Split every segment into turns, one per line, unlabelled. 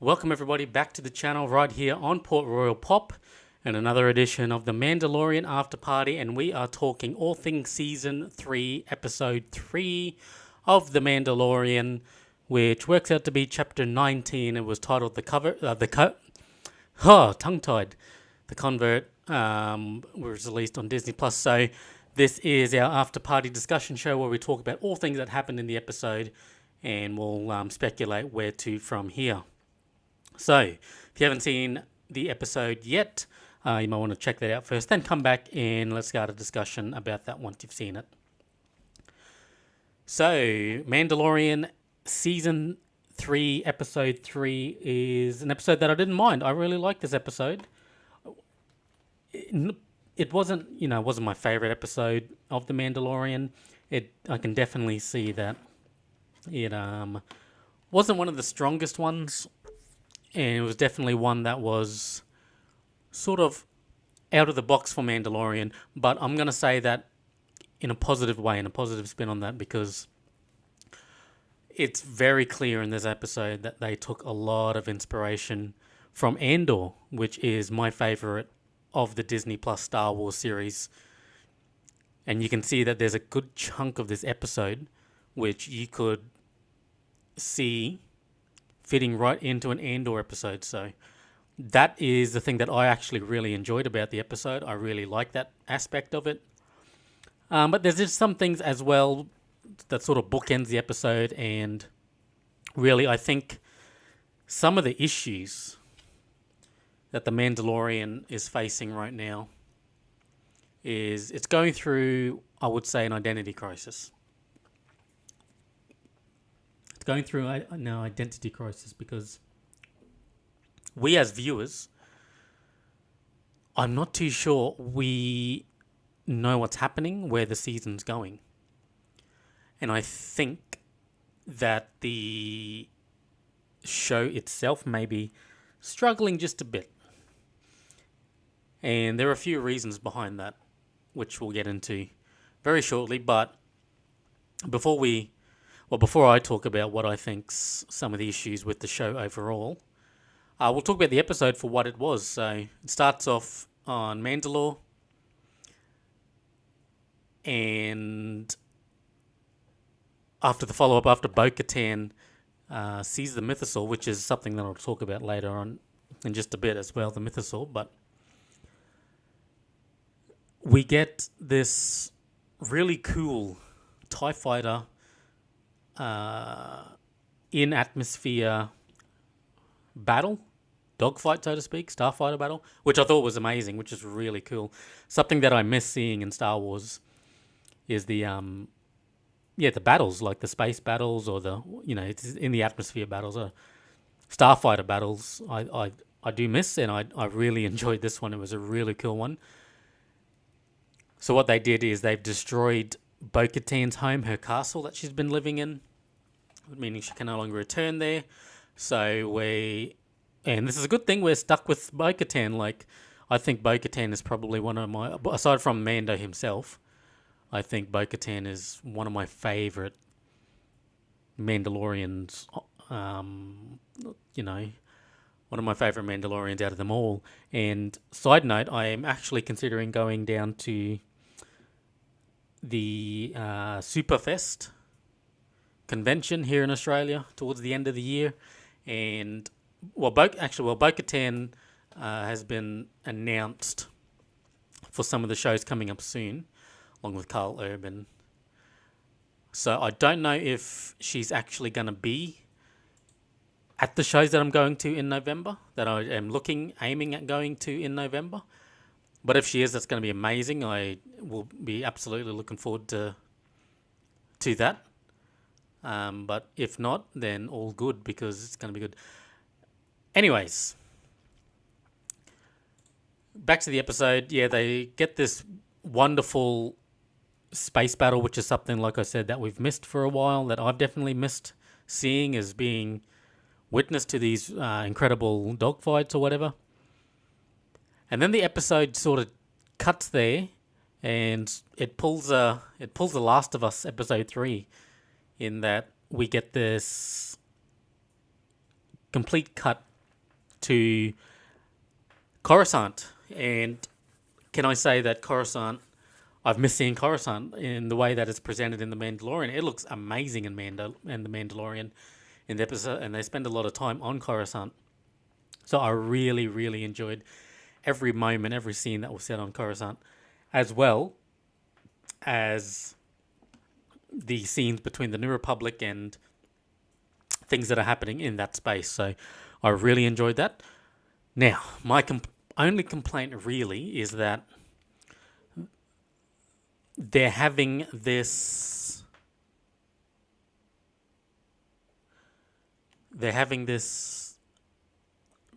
Welcome everybody back to the channel right here on Port Royal Pop and another edition of the Mandalorian Afterparty, and we are talking all things Season 3, Episode 3 of The Mandalorian, which works out to be Chapter 19. It was titled tongue-tied. The Convert was released on Disney+. So this is our after-party discussion show where we talk about all things that happened in the episode and we'll speculate where to from here. So if you haven't seen the episode yet, you might want to check that out first, then come back and let's start a discussion about that once you've seen it. So Mandalorian Season 3, Episode 3 is an episode that I didn't mind. I really liked this episode. It wasn't my favorite episode of The Mandalorian. I can definitely see that it wasn't one of the strongest ones, and it was definitely one that was sort of out of the box for Mandalorian. But I'm going to say that in a positive way, in a positive spin on that, because it's very clear in this episode that they took a lot of inspiration from Andor, which is my favorite of the Disney Plus Star Wars series. And you can see that there's a good chunk of this episode which you could see fitting right into an Andor episode. So that is the thing that I actually really enjoyed about the episode. I really like that aspect of it. But there's just some things as well that sort of bookends the episode, and really I think some of the issues that the Mandalorian is facing right now is it's going through, I would say, an identity crisis. It's going through an identity crisis because we as viewers, I'm not too sure we know what's happening, where the season's going. And I think that the show itself may be struggling just a bit. And there are a few reasons behind that, which we'll get into very shortly. But before I talk about what I think's some of the issues with the show overall, we'll talk about the episode for what it was. So it starts off on Mandalore, and after the follow-up, after Bo-Katan sees the mythosaur, which is something that I'll talk about later on in just a bit as well, the mythosaur, but we get this really cool TIE fighter in atmosphere battle, dogfight, so to speak, starfighter battle, which I thought was amazing, which is really cool. Something that I miss seeing in Star Wars is the battles, like the space battles or it's in the atmosphere battles or starfighter battles. I do miss, and I really enjoyed this one. It was a really cool one. So what they did is they've destroyed Bo-Katan's home, her castle that she's been living in, meaning she can no longer return there. And this is a good thing, we're stuck with Bo-Katan. Like, I think Bo-Katan is probably one of my, aside from Mando himself, I think Bo-Katan is one of my favorite Mandalorians, one of my favorite Mandalorians out of them all. And side note, I am actually considering going down to the Superfest convention here in Australia towards the end of the year. And Bo-Katan has been announced for some of the shows coming up soon, along with Carl Urban. So I don't know if she's actually going to be at the shows that I'm going to in November, that I am aiming at going to in November. But if she is, that's going to be amazing. I will be absolutely looking forward to that. But if not, then all good, because it's going to be good. Anyways, back to the episode. Yeah, they get this wonderful space battle, which is something, like I said, that we've missed for a while, that I've definitely missed seeing, as being witness to these incredible dogfights or whatever. And then the episode sort of cuts there, and it pulls The Last of Us episode 3, in that we get this complete cut to Coruscant. And can I say that Coruscant, I've missed seeing Coruscant in the way that it's presented in The Mandalorian. It looks amazing in The Mandalorian in the episode, and they spend a lot of time on Coruscant. So I really, really enjoyed every moment, every scene that was set on Coruscant, as well as the scenes between the New Republic and things that are happening in that space. So I really enjoyed that. Now, my only complaint really is that they're having this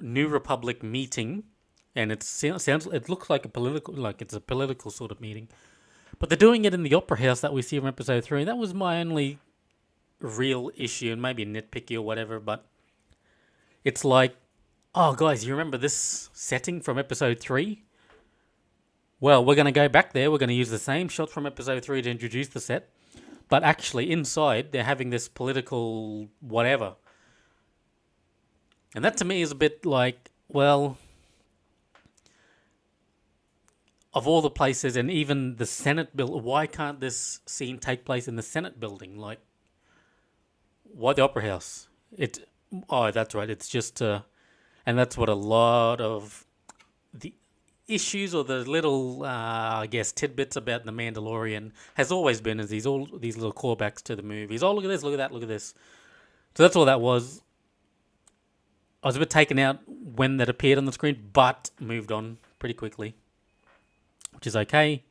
New Republic meeting, and it looks like it's a political sort of meeting, but they're doing it in the opera house that we see from episode 3. That was my only real issue, and maybe nitpicky or whatever, but it's like, oh guys, you remember this setting from episode 3? Well, we're going to go back there. We're going to use the same shot from episode 3 to introduce the set. But actually, inside, they're having this political whatever. And that to me is a bit like, well, of all the places, and even the Senate building, why can't this scene take place in the Senate building? Like, why the Opera House? That's right. It's just, and that's what a lot of the issues or the little, I guess, tidbits about The Mandalorian has always been, is these little callbacks to the movies. Oh, look at this, look at that, look at this. So that's all that was. I was a bit taken out when that appeared on the screen, but moved on pretty quickly, which is okay.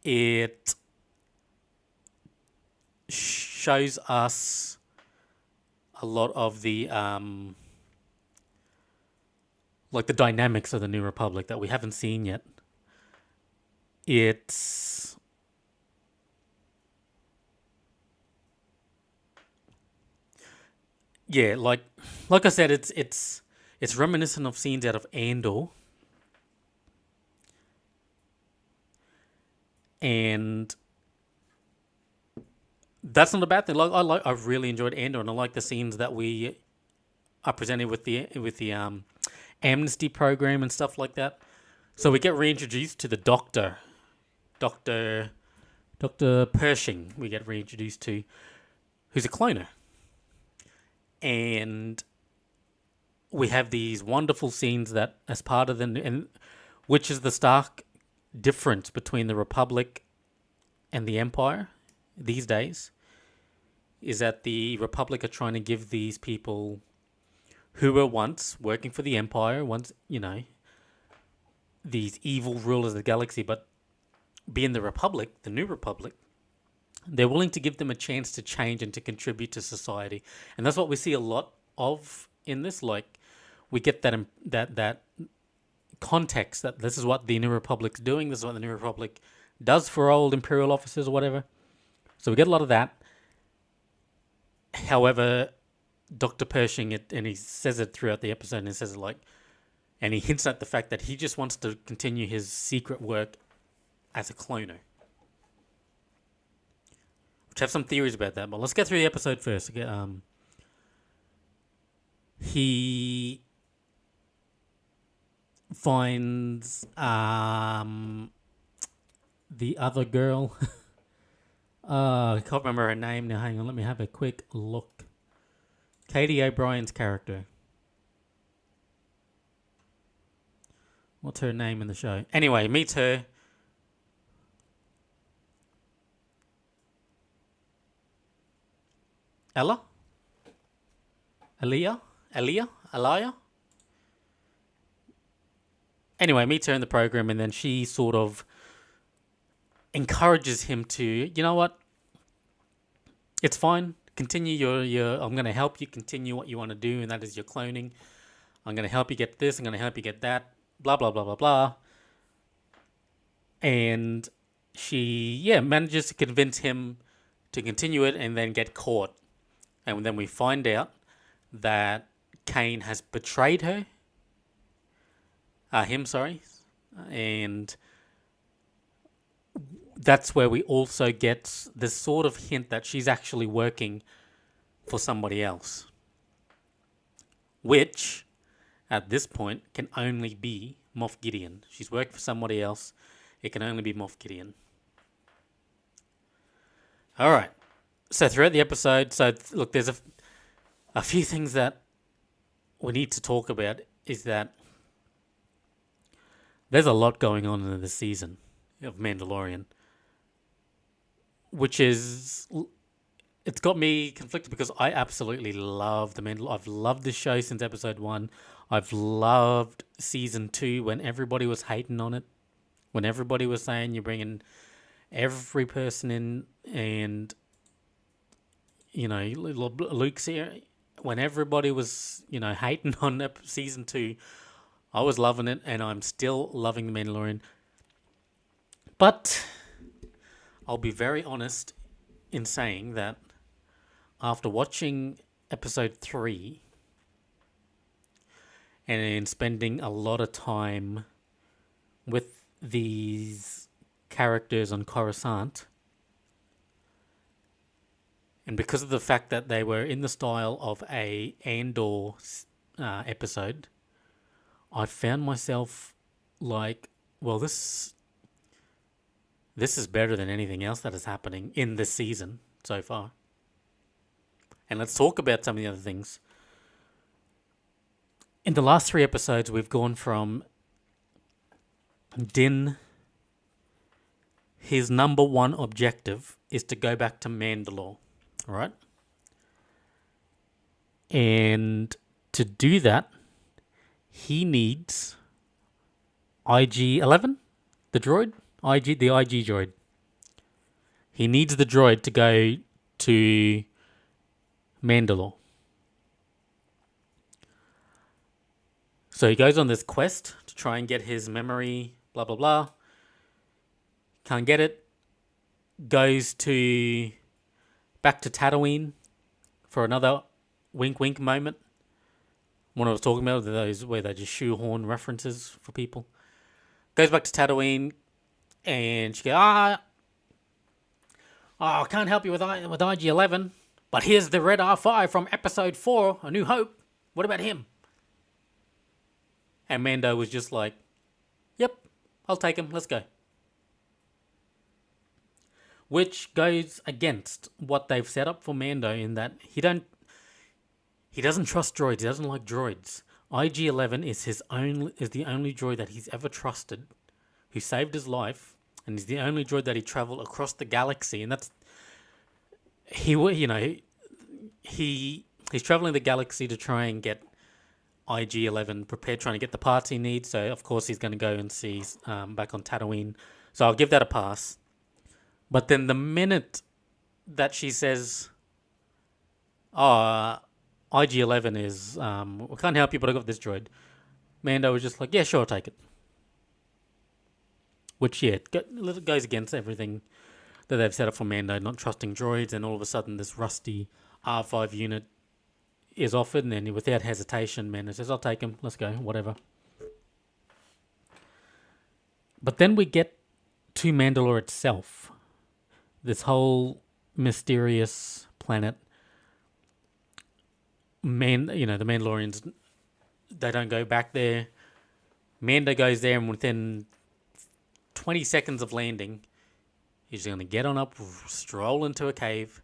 It shows us a lot of the like the dynamics of the New Republic that we haven't seen yet. It's like I said, it's reminiscent of scenes out of Andor, and that's not a bad thing. I really enjoyed Andor, and I like the scenes that we are presented with the amnesty program and stuff like that. So we get reintroduced to the Doctor Pershing. We get reintroduced to, who's a cloner, and we have these wonderful scenes that, as part of which is the stark difference between the Republic and the Empire these days, is that the Republic are trying to give these people who were once working for the Empire, these evil rulers of the galaxy, but being the Republic, the New Republic, they're willing to give them a chance to change and to contribute to society. And that's what we see a lot of in this. Like, we get that context that this is what the New Republic's doing, this is what the New Republic does for old Imperial officers or whatever. So we get a lot of that. However, Dr. Pershing, and he says it throughout the episode, and he says it and he hints at the fact that he just wants to continue his secret work as a cloner. Which have some theories about that, but let's get through the episode first. He finds the other girl. I can't remember her name now. Hang on, let me have a quick look. Katie O'Brien's character. What's her name in the show? Anyway, meets her. Ella? Aliyah? Anyway, meets her in the program, and then she sort of encourages him to, you know what? It's fine. Continue your I'm going to help you continue what you want to do, and that is your cloning. I'm going to help you get this. I'm going to help you get that. Blah, blah, blah, blah, blah. And she, manages to convince him to continue it and then get caught. And then we find out that Kane has betrayed her. And that's where we also get this sort of hint that she's actually working for somebody else, which at this point can only be Moff Gideon. She's worked for somebody else. It can only be Moff Gideon. All right. So throughout the episode, look, there's a few things that we need to talk about. Is that there's a lot going on in this season of Mandalorian, which is, it's got me conflicted because I absolutely love the Mandalorian. I've loved this show since episode 1. I've loved season 2 when everybody was hating on it, when everybody was saying you're bringing every person in, and Luke's here. When everybody was hating on season 2, I was loving it, and I'm still loving the Mandalorian. But I'll be very honest in saying that after watching episode 3 and spending a lot of time with these characters on Coruscant, and because of the fact that they were in the style of a Andor episode, I found myself like, well, this is better than anything else that is happening in this season so far. And let's talk about some of the other things. In the last 3 episodes, we've gone from Din. His number one objective is to go back to Mandalore, right? And to do that, he needs IG-11, the droid, the IG droid. He needs the droid to go to Mandalore. So he goes on this quest to try and get his memory, blah, blah, blah. Can't get it. Goes back to Tatooine for another wink wink moment. What I was talking about, those where they just shoehorn references for people. Goes back to Tatooine, and she goes, I can't help you with IG-11, but here's the red R5 from episode 4, A New Hope. What about him? And Mando was just like, yep, I'll take him, let's go. Which goes against what they've set up for Mando in that he doesn't trust droids. He doesn't like droids. IG-11 is the only droid that he's ever trusted, who saved his life, and he's the only droid that he traveled across the galaxy. And that's he's traveling the galaxy to try and get IG-11 prepared, trying to get the parts he needs. So of course he's going to go and see back on Tatooine. So I'll give that a pass. But then the minute that she says, IG-11 is, we can't help you, but I got this droid, Mando was just like, yeah, sure, I'll take it. Which, yeah, it goes against everything that they've set up for Mando, not trusting droids, and all of a sudden this rusty R5 unit is offered, and then without hesitation, Mando says, I'll take him, let's go, whatever. But then we get to Mandalore itself. This whole mysterious planet. The Mandalorians, they don't go back there. Mando goes there, and within 20 seconds of landing, he's going to get on up, stroll into a cave.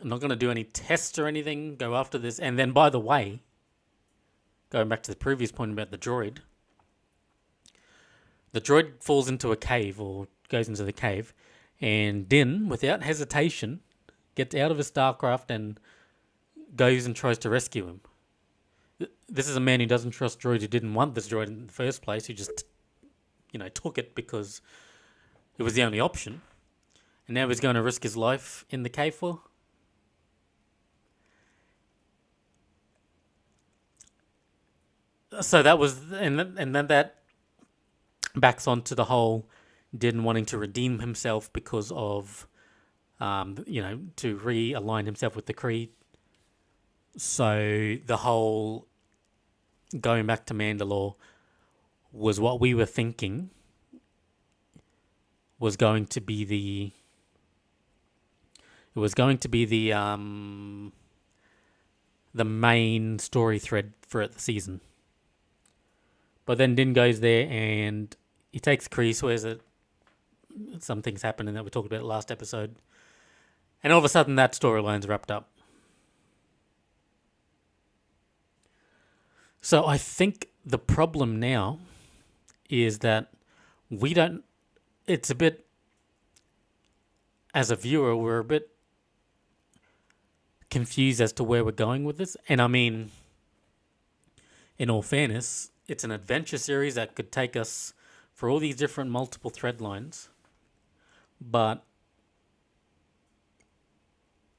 I'm not going to do any tests or anything, go after this. And then, by the way, going back to the previous point about the droid falls into a cave, or goes into the cave, and Din, without hesitation, gets out of his starcraft and goes and tries to rescue him. This is a man who doesn't trust droids, who didn't want this droid in the first place, who just, took it because it was the only option. And now he's going to risk his life in the cave for? So that was, and then that backs onto the whole Din wanting to redeem himself because of, to realign himself with the Kree. So the whole going back to Mandalore was what we were thinking was going to be It was going to be the main story thread for the season. But then Din goes there and he takes Kree, swears that some things happen and that we talked about last episode. And all of a sudden that storyline's wrapped up. So I think the problem now is that we don't... It's a bit... As a viewer, we're a bit confused as to where we're going with this. And I mean, in all fairness, it's an adventure series that could take us for all these different multiple thread lines. But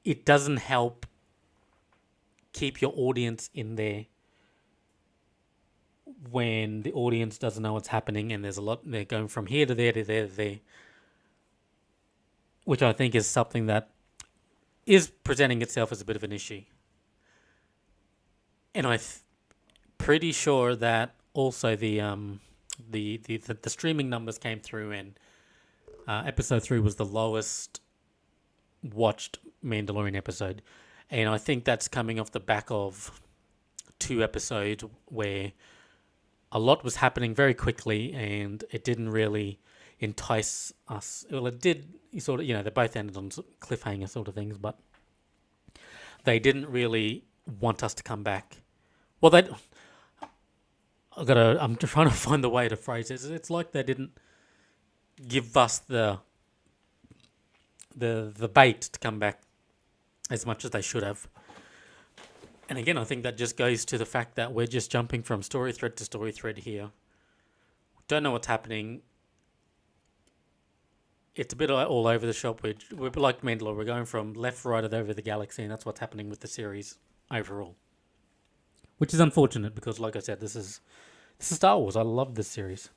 it doesn't help keep your audience in there when the audience doesn't know what's happening and there's a lot, they're going from here to there to there to there, which I think is something that is presenting itself as a bit of an issue. And I'm pretty sure that also the streaming numbers came through, and episode 3 was the lowest watched Mandalorian episode. And I think that's coming off the back of 2 episodes where a lot was happening very quickly and it didn't really entice us. Well, it did sort of, they both ended on cliffhanger sort of things, but they didn't really want us to come back. Well, I'm trying to find the way to phrase it. It's like they didn't give us the bait to come back as much as they should have. And again, I think that just goes to the fact that we're just jumping from story thread to story thread here. Don't know what's happening. It's a bit all over the shop. We're like Mandalorian. We're going from left, right, and over the galaxy, and that's what's happening with the series overall. Which is unfortunate because, like I said, this is Star Wars. I love this series.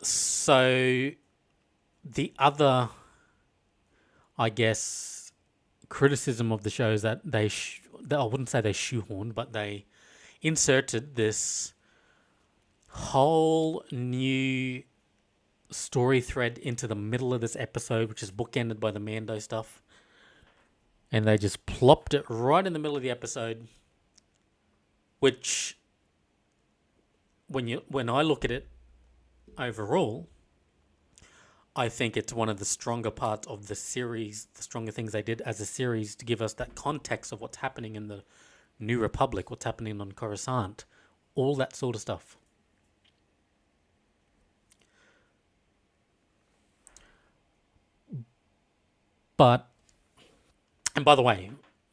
So, the other, I guess, criticism of the show is that I wouldn't say they shoehorned, but they inserted this whole new story thread into the middle of this episode, which is bookended by the Mando stuff. And they just plopped it right in the middle of the episode, which, when I look at it overall, I think it's one of the stronger parts of the series, the stronger things they did as a series to give us that context of what's happening in the New Republic, what's happening on Coruscant, all that sort of stuff. But, and by the way,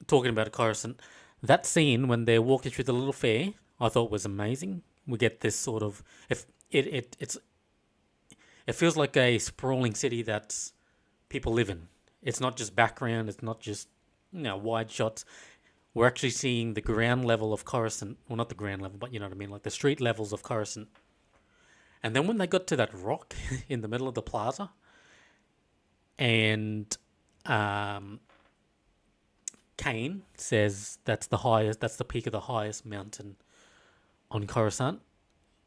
talking about Coruscant, that scene when they're walking through the little fair, I thought was amazing. We get this sort of, it feels like a sprawling city that people live in. It's not just background. It's not just, wide shots. We're actually seeing the ground level of Coruscant. Well, not the ground level, but you know what I mean, like the street levels of Coruscant. And then when they got to that rock in the middle of the plaza, and Kane says that's the peak of the highest mountain on Coruscant.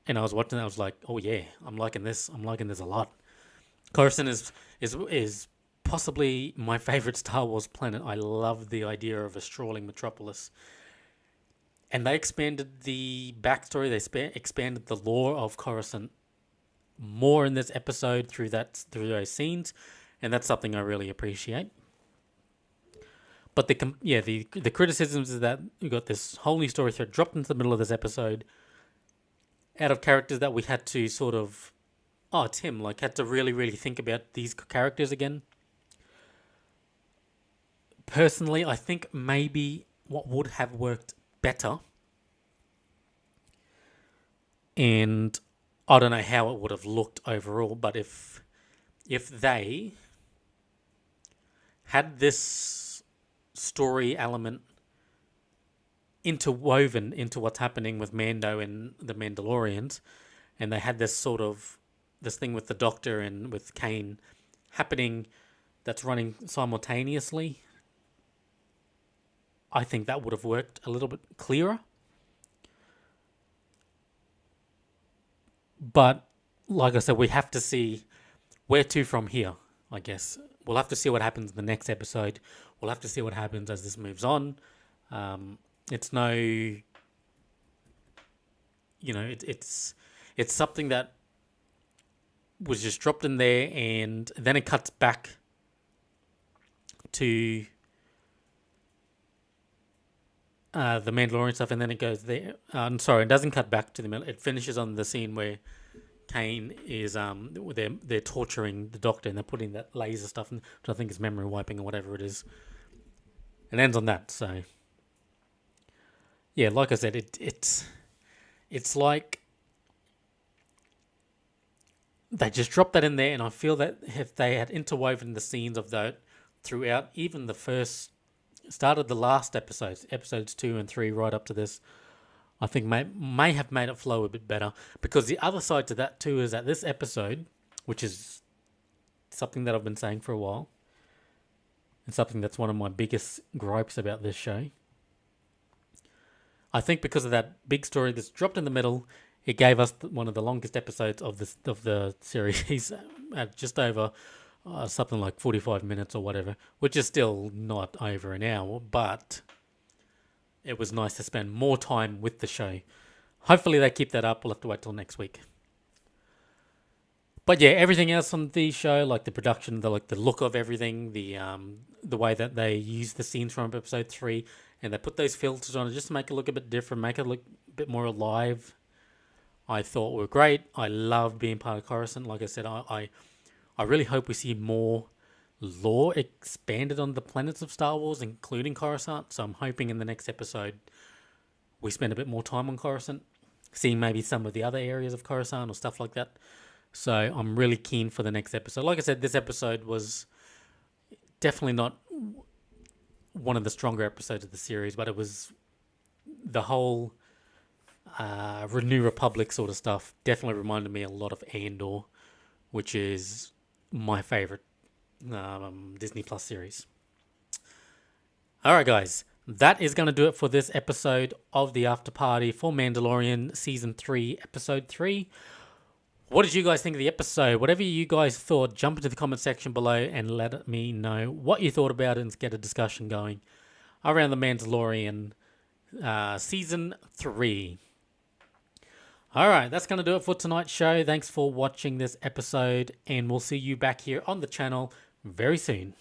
And I was watching that, I was like, oh yeah, I'm liking this a lot. Coruscant is possibly my favorite Star Wars planet. I love the idea of a sprawling metropolis. And they expanded the backstory, they expanded the lore of Coruscant more in this episode through those scenes, and that's something I really appreciate. But the criticisms is that we got this whole new story thread dropped into the middle of this episode, out of characters that we had to sort of, had to really, really think about these characters again. Personally, I think maybe what would have worked better, and I don't know how it would have looked overall, but if they had this story element interwoven into what's happening with Mando and the Mandalorians, and they had this thing with the Doctor and with Kane happening that's running simultaneously, I think that would have worked a little bit clearer. But like I said, we have to see where to from here. I guess we'll have to see what happens in the next episode. We'll have to see what happens as this moves on. It's no, it's something that was just dropped in there, and then it cuts back to the Mandalorian stuff, and then it goes there. I'm sorry, it doesn't cut back to the It finishes on the scene where Kane is they're torturing the Doctor, and they're putting that laser stuff in, which I think is memory wiping or whatever it is. It ends on that. So yeah, like I said, it's like they just dropped that in there, and I feel that if they had interwoven the scenes of that throughout, even the first start of the last episodes 2 and 3, right up to this, I think may have made it flow a bit better. Because the other side to that too is that this episode, which is something that I've been saying for a while, and something that's one of my biggest gripes about this show, I think because of that big story that's dropped in the middle, it gave us one of the longest episodes of the series at just over something like 45 minutes or whatever, which is still not over an hour, but it was nice to spend more time with the show. Hopefully they keep that up. We'll have to wait till next week. But yeah, everything else on the show, like the production, the look of everything, the way that they use the scenes from episode 3, and they put those filters on it just to make it look a bit different, make it look a bit more alive, I thought were great. I loved being part of Coruscant. Like I said, I really hope we see more lore expanded on the planets of Star Wars, including Coruscant. So I'm hoping in the next episode we spend a bit more time on Coruscant, seeing maybe some of the other areas of Coruscant or stuff like that. So I'm really keen for the next episode. Like I said, this episode was definitely not one of the stronger episodes of the series, but it was the whole Renew Republic sort of stuff definitely reminded me a lot of Andor, which is my favorite Disney Plus series. Alright guys, that is going to do it for this episode of the After Party for Mandalorian Season 3, Episode 3. What did you guys think of the episode? Whatever you guys thought, jump into the comment section below and let me know what you thought about it and get a discussion going around the Mandalorian Season 3. Alright, that's going to do it for tonight's show. Thanks for watching this episode, and we'll see you back here on the channel very soon.